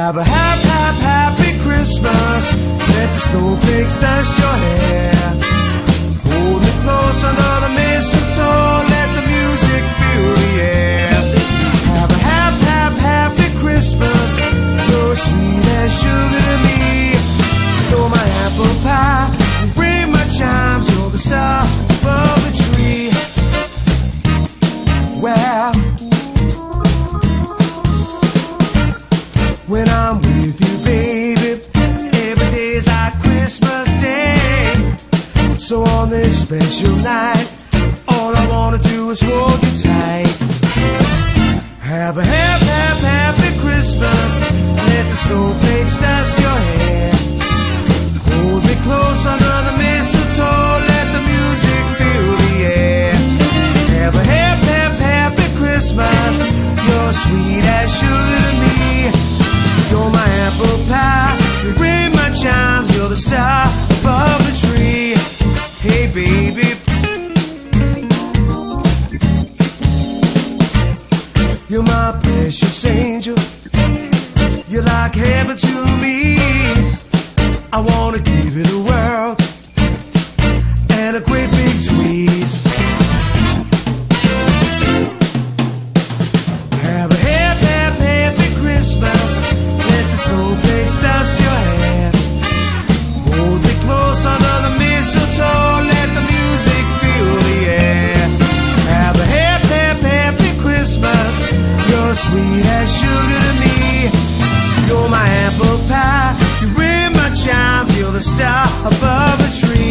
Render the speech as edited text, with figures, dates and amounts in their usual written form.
Have a happy Christmas. Let the snowflakes dust your hair. Hold me close under the mistletoe. Let the music fill the air. Have a happy Christmas. You're sweet as sugar to me. You're my apple pie. You bring my chimes. You're the star above the tree. Well, when I'm with you, baby, every day's like Christmas Day. So on this special night, all I wanna do is hold you tight. Have a happy Christmas. Let the snowflakes dust your hair. Hold me close under the mistletoe. Let the music fill the air. Have a happy Christmas. You're sweet as sugar to me. You're my apple pie. You ring my chimes. You're the star above the tree. Hey, baby. You're my precious angel. You're like heaven to me. I wanna give you the world and a great big squeeze. Have a happy Christmas. Let the snowflakes dust your hair. Hold me close under the mistletoe. Let the music fill the air. Have a happy Christmas. You're sweet as sugar to me. You're my apple pie. You ring my chime. You're the star above the tree.